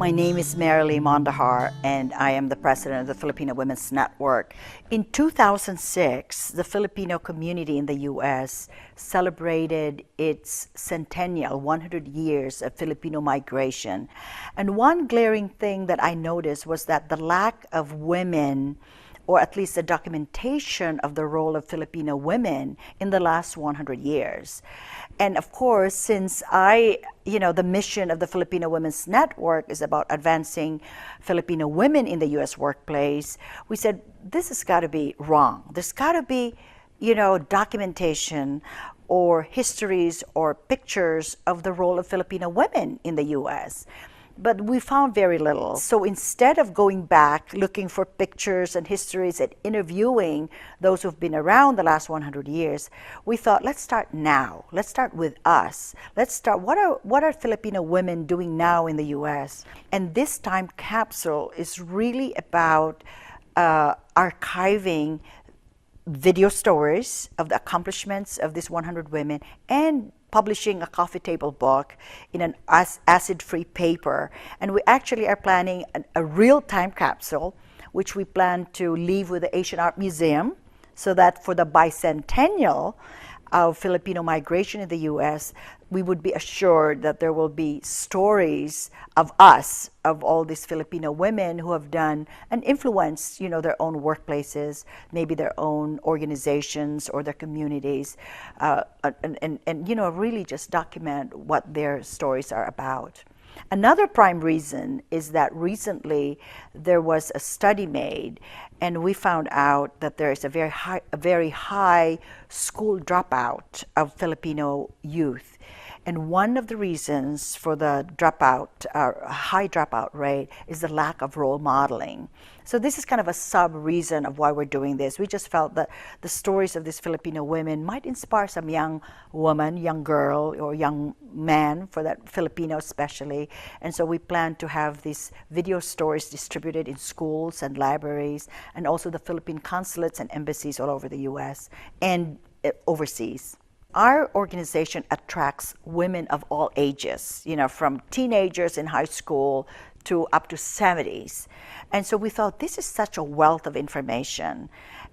My name is Mondejar, and I am the president of the Filipino Women's Network. In 2006, the Filipino community in the U.S. celebrated its centennial, 100 years of Filipino migration. And one glaring thing that I noticed was that the lack of women, or at least the documentation of the role of Filipino women in the last 100 years. And of course, since the mission of the Filipino Women's Network is about advancing Filipino women in the U.S. workplace, we said, this has got to be wrong. There's got to be, documentation or histories or pictures of the role of Filipino women in the U.S., but we found very little. So instead of going back, looking for pictures and histories and interviewing those who've been around the last 100 years, we thought, let's start now. Let's start with us. Let's start, what are Filipino women doing now in the U.S.? And this time capsule is really about archiving video stories of the accomplishments of these 100 women and publishing a coffee table book in an acid-free paper. And we actually are planning a real-time capsule, which we plan to leave with the Asian Art Museum, so that for the bicentennial of Filipino migration in the U.S., we would be assured that there will be stories of us, of all these Filipino women who have done and influenced, their own workplaces, maybe their own organizations or their communities, and really just document what their stories are about. Another prime reason is that recently there was a study made, and we found out that there is a very high school dropout of Filipino youth. And one of the reasons for the high dropout rate is the lack of role modeling. So this is kind of a sub-reason of why we're doing this. We just felt that the stories of these Filipino women might inspire some young woman, young girl, or young man, for that Filipino especially. And so we plan to have these video stories distributed in schools and libraries, and also the Philippine consulates and embassies all over the U.S. and overseas. Our organization attracts women of all ages, from teenagers in high school to up to 70s. And so we thought, this is such a wealth of information.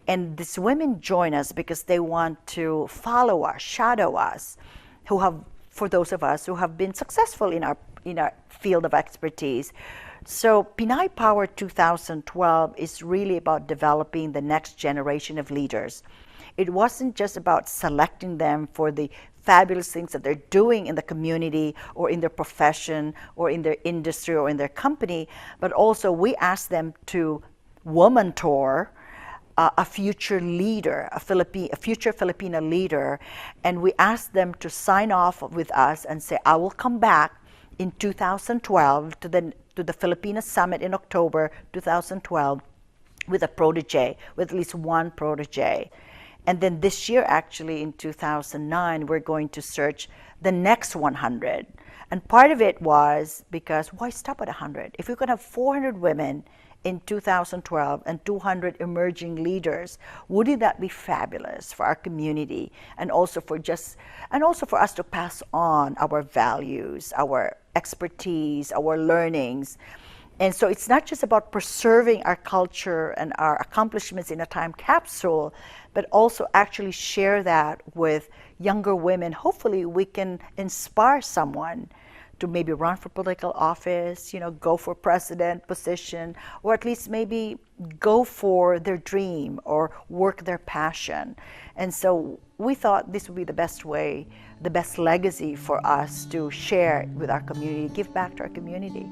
And these women join us because they want to follow us, shadow us, for those of us who have been successful in our field of expertise. So Pinay Power 2012 is really about developing the next generation of leaders. It wasn't just about selecting them for the fabulous things that they're doing in the community or in their profession or in their industry or in their company, but also we asked them to woman tour a future leader, a future Filipino leader, and we asked them to sign off with us and say, I will come back in 2012 to the Filipina Summit in October 2012 with a protege, with at least one protege. And then this year, actually, in 2009, we're going to search the next 100. And part of it was because, why stop at 100? If we could have 400 women in 2012 and 200 emerging leaders, wouldn't that be fabulous for our community, and also for us to pass on our values, our expertise, our learnings. And so it's not just about preserving our culture and our accomplishments in a time capsule, but also actually share that with younger women. Hopefully we can inspire someone to maybe run for political office, go for president position, or at least maybe go for their dream or work their passion. And so we thought this would be the best way, the best legacy for us to share with our community, give back to our community.